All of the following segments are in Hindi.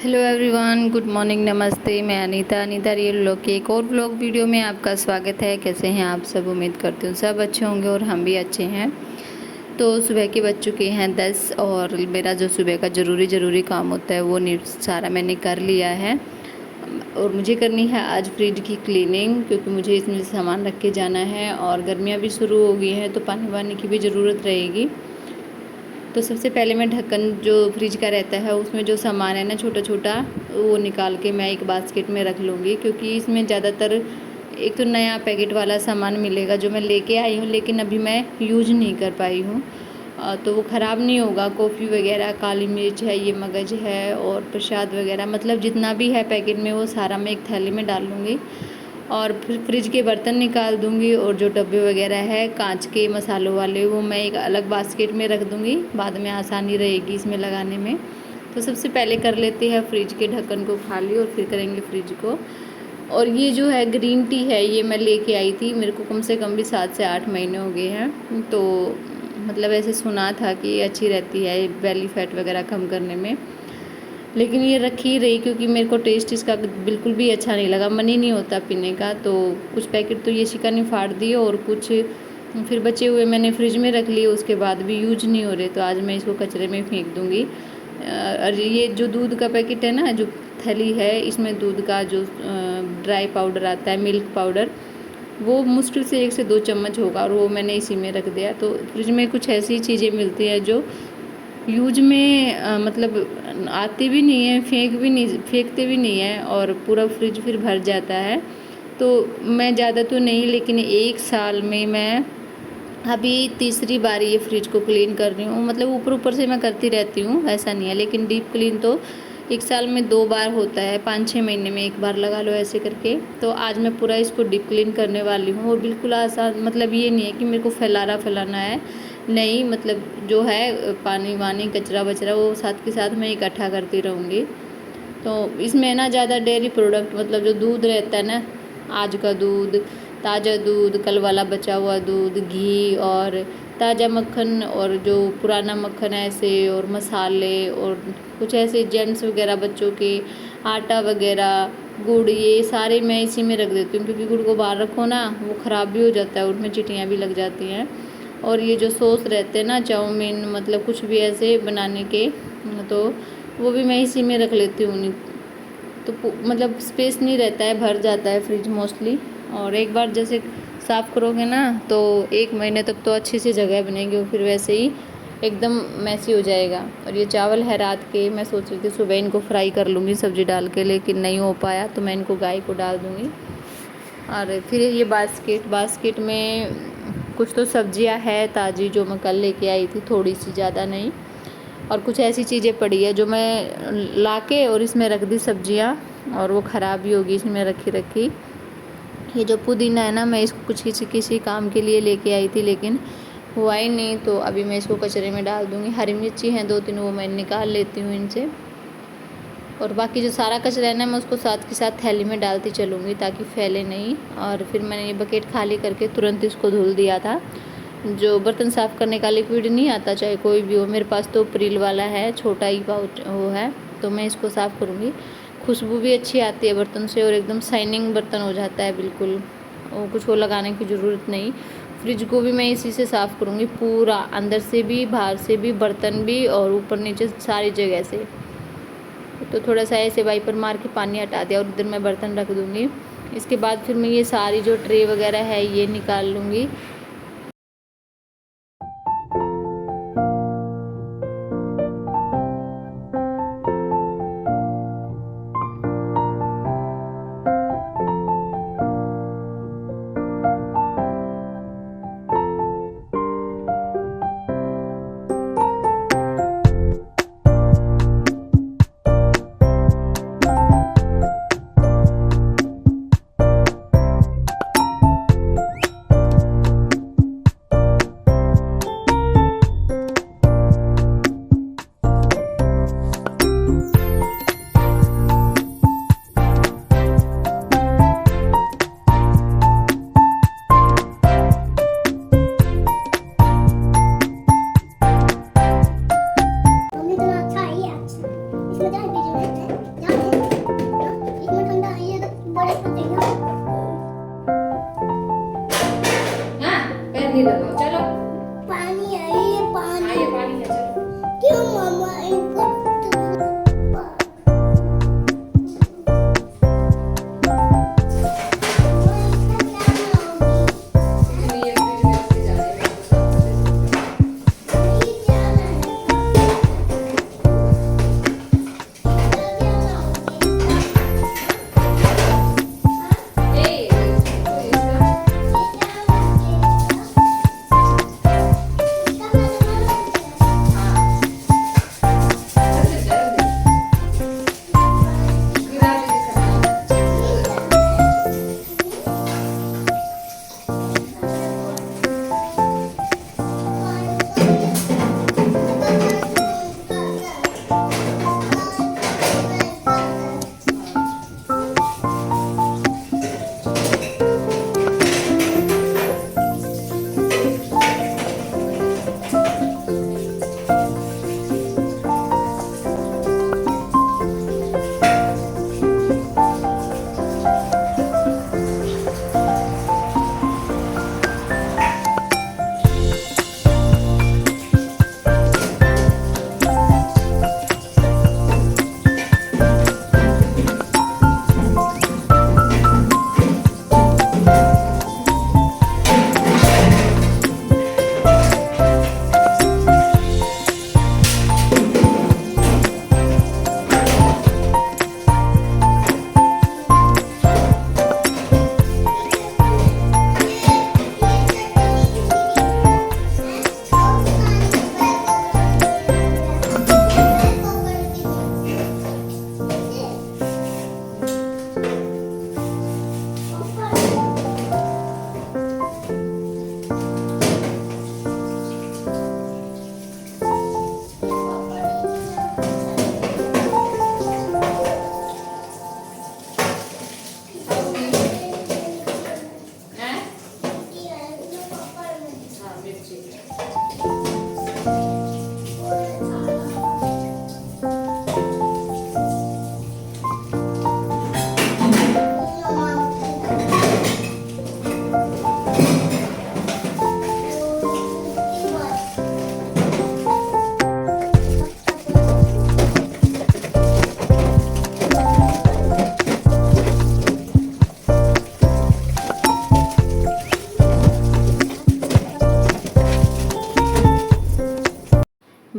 हेलो एवरीवन, गुड मॉर्निंग, नमस्ते। मैं अनीता रियल व्लॉग के एक और व्लॉग वीडियो में आपका स्वागत है। कैसे हैं आप सब? उम्मीद करती हूँ सब अच्छे होंगे और हम भी अच्छे हैं। तो सुबह के बज चुके हैं 10 और मेरा जो सुबह का ज़रूरी काम होता है वो सारा मैंने कर लिया है। और मुझे करनी है आज फ्रिज की क्लीनिंग, क्योंकि मुझे इसमें सामान रख के जाना है और गर्मियाँ भी शुरू हो गई हैं तो पानी वानी की भी ज़रूरत रहेगी। तो सबसे पहले मैं ढक्कन जो फ्रिज का रहता है उसमें जो सामान है ना छोटा छोटा, वो निकाल के मैं एक बास्केट में रख लूँगी, क्योंकि इसमें ज़्यादातर एक तो नया पैकेट वाला सामान मिलेगा जो मैं लेके आई हूँ, लेकिन अभी मैं यूज़ नहीं कर पाई हूँ। तो वो ख़राब नहीं होगा। कॉफ़ी वगैरह, काली मिर्च है, ये मगज है और प्रसाद वगैरह, मतलब जितना भी है पैकेट में वो सारा मैं एक थैली में डाल लूँगी। और फिर फ्रिज के बर्तन निकाल दूँगी और जो डब्बे वगैरह है कांच के मसालों वाले वो मैं एक अलग बास्केट में रख दूँगी, बाद में आसानी रहेगी इसमें लगाने में। तो सबसे पहले कर लेते हैं फ्रिज के ढक्कन को खाली और फिर करेंगे फ्रिज को। और ये जो है ग्रीन टी है, ये मैं लेके आई थी, मेरे को कम से कम भी 7 से 8 महीने हो गए हैं। तो मतलब ऐसे सुना था कि ये अच्छी रहती है बेली फैट वगैरह कम करने में, लेकिन ये रखी ही रही क्योंकि मेरे को टेस्ट इसका बिल्कुल भी अच्छा नहीं लगा, मन ही नहीं होता पीने का। तो कुछ पैकेट तो ये शिका ने फाड़ दिए और कुछ फिर बचे हुए मैंने फ्रिज में रख लिए, उसके बाद भी यूज नहीं हो रहे, तो आज मैं इसको कचरे में फेंक दूँगी। और ये जो दूध का पैकेट है ना, जो थैली है, इसमें दूध का जो ड्राई पाउडर आता है, मिल्क पाउडर, वो मुश्किल से 1 से 2 चम्मच होगा और वो मैंने इसी में रख दिया। तो फ्रिज में कुछ ऐसी चीज़ें मिलती हैं जो यूज में मतलब आती भी नहीं है, फेंकते भी नहीं है और पूरा फ्रिज फिर भर जाता है। तो मैं ज़्यादा तो नहीं, लेकिन 1 साल में मैं अभी तीसरी बार ये फ्रिज को क्लीन कर रही हूँ। मतलब ऊपर से मैं करती रहती हूँ, ऐसा नहीं है, लेकिन डीप क्लीन तो 1 साल में 2 बार होता है, 5-6 महीने में 1 बार लगा लो ऐसे करके। तो आज मैं पूरा इसको डीप क्लीन करने वाली हूँ और बिल्कुल आसान, मतलब ये नहीं है कि मेरे को फैलाना है, नहीं, मतलब जो है पानी वानी कचरा वचरा वो साथ के साथ मैं इकट्ठा करती रहूँगी। तो इसमें ना ज़्यादा डेयरी प्रोडक्ट, मतलब जो दूध रहता है ना, आज का दूध, ताज़ा दूध, कल वाला बचा हुआ दूध, घी और ताज़ा मक्खन और जो पुराना मक्खन ऐसे, और मसाले और कुछ ऐसे जेंट्स वगैरह बच्चों के, आटा वगैरह, गुड़, ये सारे मैं इसी में रख देती हूँ, क्योंकि गुड़ को बाहर रखो ना वो ख़राब भी हो जाता है, उसमें चींटियाँ भी लग जाती हैं। और ये जो सॉस रहते हैं ना, चाउमीन, मतलब कुछ भी ऐसे बनाने के, तो वो भी मैं इसी में रख लेती हूँ। तो मतलब स्पेस नहीं रहता है, भर जाता है फ्रिज मोस्टली। और एक बार जैसे साफ़ करोगे ना तो 1 महीने तक तो अच्छी सी जगह बनेगी, और फिर वैसे ही एकदम मैसी हो जाएगा। और ये चावल है रात के, मैं सोच रही थी सुबह इनको फ्राई कर लूँगी सब्ज़ी डाल के, लेकिन नहीं हो पाया, तो मैं इनको गाय को डाल दूँगी। और फिर ये बास्केट में कुछ तो सब्जियां है ताज़ी जो मैं कल लेके आई थी, थोड़ी सी, ज़्यादा नहीं, और कुछ ऐसी चीज़ें पड़ी है जो मैं लाके और इसमें रख दी सब्जियां, और वो ख़राब भी होगी इसमें रखी। ये जो पुदीना है ना, मैं इसको कुछ किसी काम के लिए लेके आई थी, लेकिन हुआ ही नहीं, तो अभी मैं इसको कचरे में डाल दूँगी। हरी मिर्ची हैं 2-3, वो मैं निकाल लेती हूँ इनसे। और बाकी जो सारा कचरा है ना, मैं उसको साथ के साथ थैली में डालती चलूँगी ताकि फैले नहीं। और फिर मैंने ये बकेट खाली करके तुरंत इसको धुल दिया था। जो बर्तन साफ़ करने का लिक्विड नहीं आता, चाहे कोई भी हो, मेरे पास तो प्रिल वाला है, छोटा ही पाउच वो है, तो मैं इसको साफ़ करूँगी। खुशबू भी अच्छी आती है बर्तन से और एकदम शाइनिंग बर्तन हो जाता है बिल्कुल, और कुछ वो लगाने की ज़रूरत नहीं। फ्रिज को भी मैं इसी से साफ़ करूँगी पूरा, अंदर से भी, बाहर से भी, बर्तन भी और ऊपर नीचे सारी जगह से। तो थोड़ा सा ऐसे वाइपर मार के पानी हटा दिया और उधर मैं बर्तन रख दूँगी। इसके बाद फिर मैं ये सारी जो ट्रे वगैरह है ये निकाल लूँगी।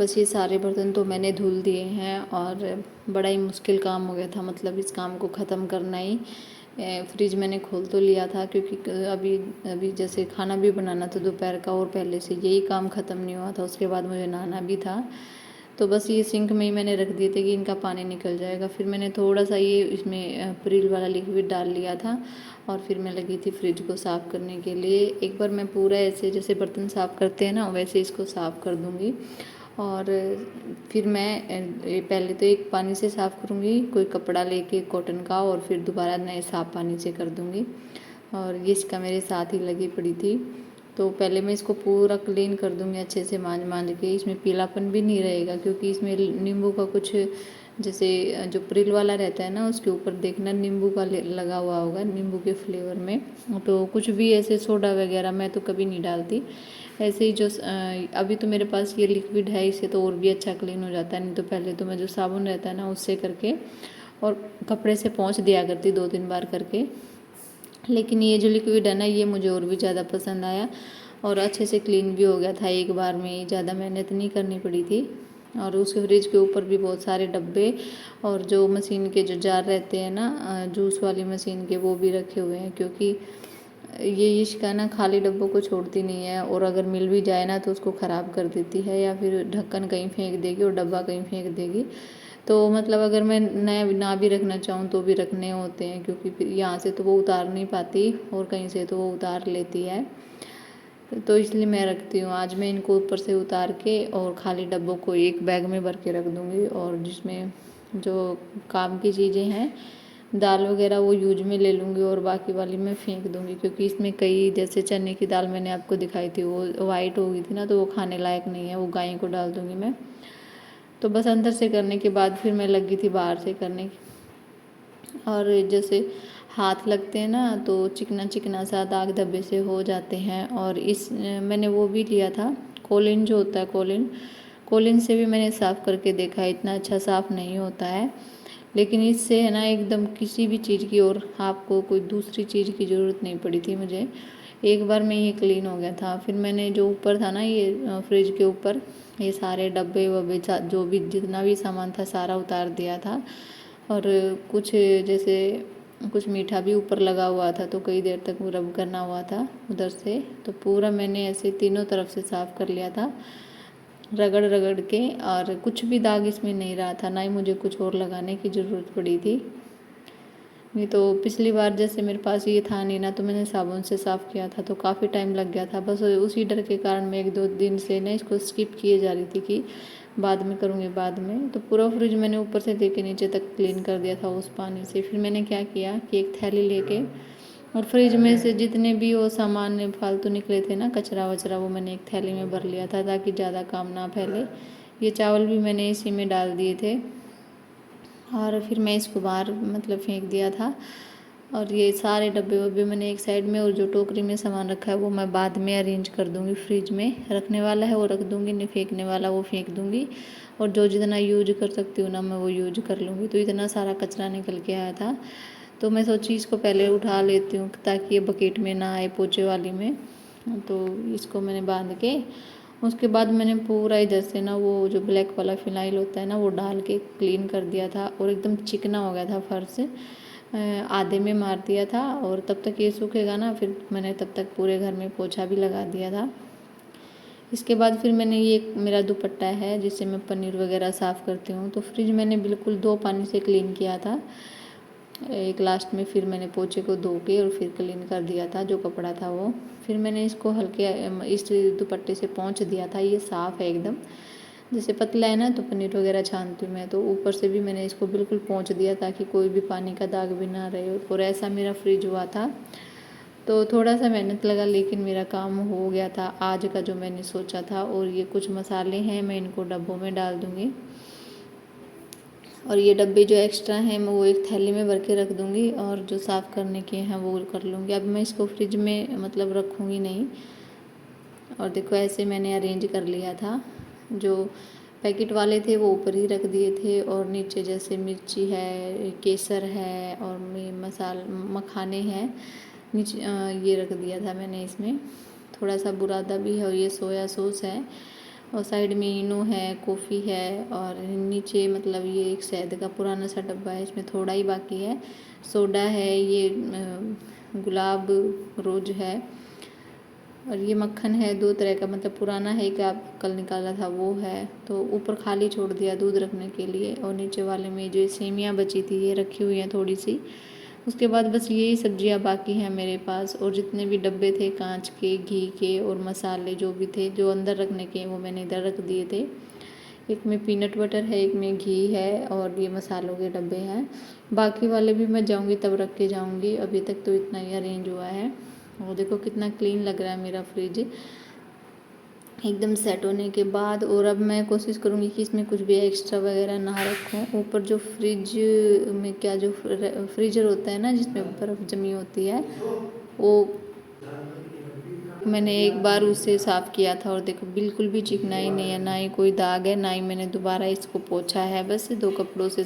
बस ये सारे बर्तन तो मैंने धुल दिए हैं और बड़ा ही मुश्किल काम हो गया था, मतलब इस काम को ख़त्म करना ही। फ्रिज मैंने खोल तो लिया था क्योंकि अभी अभी जैसे खाना भी बनाना था दोपहर का, और पहले से यही काम ख़त्म नहीं हुआ था। उसके बाद मुझे नहाना भी था, तो बस ये सिंक में ही मैंने रख दिए थे कि इनका पानी निकल जाएगा। फिर मैंने थोड़ा सा ये इसमें प्रिल वाला लिक्विड डाल लिया था और फिर मैं लगी थी फ्रिज को साफ़ करने के लिए। एक बार मैं पूरा ऐसे जैसे बर्तन साफ़ करते हैं ना, वैसे इसको साफ़ कर दूँगी। और फिर मैं पहले तो एक पानी से साफ़ करूँगी, कोई कपड़ा लेके कॉटन का, और फिर दोबारा नए साफ़ पानी से कर दूँगी। और ये इसका मेरे साथ ही लगी पड़ी थी, तो पहले मैं इसको पूरा क्लीन कर दूँगी अच्छे से मांज के। इसमें पीलापन भी नहीं रहेगा क्योंकि इसमें नींबू का कुछ, जैसे जो प्रिल वाला रहता है ना, उसके ऊपर देखना नींबू का लगा हुआ होगा, नींबू के फ्लेवर में। तो कुछ भी ऐसे सोडा वगैरह मैं तो कभी नहीं डालती। ऐसे ही जो अभी तो मेरे पास ये लिक्विड है, इससे तो और भी अच्छा क्लीन हो जाता है। नहीं तो पहले तो मैं जो साबुन रहता है ना, उससे करके और कपड़े से पोंछ दिया करती 2-3 बार करके। लेकिन ये जो लिक्विड है ना, ये मुझे और भी ज़्यादा पसंद आया और अच्छे से क्लीन भी हो गया था एक बार में, ज़्यादा मेहनत नहीं करनी पड़ी थी। और उसके फ्रिज के ऊपर भी बहुत सारे डब्बे और जो मशीन के जो जार रहते हैं ना, जूस वाली मशीन के, वो भी रखे हुए हैं। क्योंकि ये इश्का ना खाली डब्बों को छोड़ती नहीं है, और अगर मिल भी जाए ना तो उसको ख़राब कर देती है, या फिर ढक्कन कहीं फेंक देगी और डब्बा कहीं फेंक देगी। तो मतलब अगर मैं नया ना भी रखना चाहूँ तो भी रखने होते हैं, क्योंकि फिर यहाँ से तो वो उतार नहीं पाती और कहीं से तो वो उतार लेती है। तो इसलिए मैं रखती हूँ। आज मैं इनको ऊपर से उतार के और खाली डब्बों को एक बैग में भर के रख दूँगी, और जिसमें जो काम की चीज़ें हैं, दाल वगैरह, वो यूज में ले लूँगी और बाकी वाली मैं फेंक दूँगी। क्योंकि इसमें कई, जैसे चने की दाल मैंने आपको दिखाई थी, वो वाइट हो गई थी ना, तो वो खाने लायक नहीं है, वो गाय को डाल दूँगी मैं। तो बस अंदर से करने के बाद फिर मैं लगी थी बाहर से करने। और जैसे हाथ लगते हैं ना, तो चिकना चिकना सा दाग धब्बे से हो जाते हैं। और इस मैंने वो भी लिया था कोलिन, जो होता है कोलिन, कोलिन से भी मैंने साफ़ करके देखा है, इतना अच्छा साफ़ नहीं होता है। लेकिन इससे है ना, एकदम किसी भी चीज़ की और आपको कोई दूसरी चीज़ की ज़रूरत नहीं पड़ी थी मुझे। एक बार में ये क्लीन हो गया था। फिर मैंने जो ऊपर था ना, ये फ्रिज के ऊपर ये सारे डब्बे वब्बे जो भी जितना भी सामान था सारा उतार दिया था। और कुछ जैसे कुछ मीठा भी ऊपर लगा हुआ था, तो कई देर तक वो रब करना हुआ था उधर से। तो पूरा मैंने ऐसे तीनों तरफ से साफ़ कर लिया था, रगड़ रगड़ के। और कुछ भी दाग इसमें नहीं रहा था, ना ही मुझे कुछ और लगाने की ज़रूरत पड़ी थी। नहीं तो पिछली बार जैसे मेरे पास ये था नहीं ना, तो मैंने साबुन से साफ़ किया था तो काफ़ी टाइम लग गया था। बस उसी डर के कारण मैं 1-2 दिन से ना इसको स्किप किए जा रही थी कि बाद में करूँगी बाद में। तो पूरा फ्रिज मैंने ऊपर से लेके नीचे तक क्लीन कर दिया था उस पानी से। फिर मैंने क्या किया कि एक थैली लेके और फ्रिज में से जितने भी वो सामान फालतू निकले थे ना, कचरा वचरा, वो मैंने एक थैली में भर लिया था ताकि ज़्यादा काम ना फैले। ये चावल भी मैंने इसी में डाल दिए थे और फिर मैं इसको बाहर मतलब फेंक दिया था। और ये सारे डब्बे वब्बे मैंने एक साइड में, और जो टोकरी में सामान रखा है वो मैं बाद में अरेंज कर दूँगी। फ्रिज में रखने वाला है वो रख दूँगी, नहीं फेंकने वाला वो फेंक दूँगी। और जो जितना यूज कर सकती हूँ ना, मैं वो यूज कर लूँगी। तो इतना सारा कचरा निकल के आया था, तो मैं सोची इसको पहले उठा लेती हूँ ताकि ये बकेट में ना आए, पोछे वाली में। तो इसको मैंने बांध के, उसके बाद मैंने पूरा इधर से ना वो जो ब्लैक वाला फिनाइल होता है ना, वो डाल के क्लीन कर दिया था और एकदम चिकना हो गया था फर्श। आधे में मार दिया था और तब तक ये सूखेगा ना, फिर मैंने तब तक पूरे घर में पोछा भी लगा दिया था। इसके बाद फिर मैंने ये मेरा दुपट्टा है जिससे मैं पनीर वगैरह साफ़ करती हूँ, तो फ्रिज मैंने बिल्कुल 2 पानी से क्लीन किया था। एक लास्ट में फिर मैंने पोछे को धो के और फिर क्लीन कर दिया था जो कपड़ा था वो। फिर मैंने इसको हल्के इस दुपट्टे से पोंछ दिया था। ये साफ़ है एकदम, जैसे पतला है ना तो पनीर वगैरह छानती हूँ मैं, तो ऊपर से भी मैंने इसको बिल्कुल पोंछ दिया ताकि कोई भी पानी का दाग भी ना रहे। और ऐसा मेरा फ्रिज हुआ था, तो थोड़ा सा मेहनत लगा लेकिन मेरा काम हो गया था आज का जो मैंने सोचा था। और ये कुछ मसाले हैं, मैं इनको डब्बों में डाल दूँगी और ये डब्बे जो एक्स्ट्रा हैं मैं वो एक थैली में भर के रख दूँगी और जो साफ़ करने के हैं वो कर लूँगी। अब मैं इसको फ्रिज में मतलब रखूँगी नहीं। और देखो ऐसे मैंने अरेंज कर लिया था। जो पैकेट वाले थे वो ऊपर ही रख दिए थे और नीचे जैसे मिर्ची है, केसर है और मखाने हैं नीचे, ये रख दिया था मैंने। इसमें थोड़ा सा बुरादा भी है और ये सोया सॉस है और साइड में इनो है, कॉफ़ी है और नीचे मतलब ये एक शहद का पुराना सा डब्बा है, इसमें थोड़ा ही बाकी है। सोडा है, ये गुलाब रोज है और ये मक्खन है 2 तरह का, मतलब पुराना है कि आप कल निकाला था वो है। तो ऊपर खाली छोड़ दिया दूध रखने के लिए और नीचे वाले में जो सेमियाँ बची थी ये रखी हुई हैं थोड़ी सी। उसके बाद बस यही सब्जियां बाकी हैं मेरे पास, और जितने भी डब्बे थे कांच के, घी के और मसाले जो भी थे जो अंदर रखने के वो मैंने इधर रख दिए थे। एक में पीनट बटर है, एक में घी है और ये मसालों के डब्बे हैं। बाकी वाले भी मैं जाऊंगी तब रख के जाऊंगी, अभी तक तो इतना ही अरेंज हुआ है। और देखो कितना क्लीन लग रहा है मेरा फ्रिज एकदम सेट होने के बाद। और अब मैं कोशिश करूँगी कि इसमें कुछ भी एक्स्ट्रा वगैरह ना रखूँ। ऊपर जो फ्रिज में क्या जो फ्रीजर होता है ना जिसमें बर्फ़ जमी होती है, वो मैंने एक बार उसे साफ़ किया था और देखो बिल्कुल भी चिकनाई नहीं है, ना ही कोई दाग है, ना ही मैंने दोबारा इसको पोंछा है, बस 2 कपड़ों से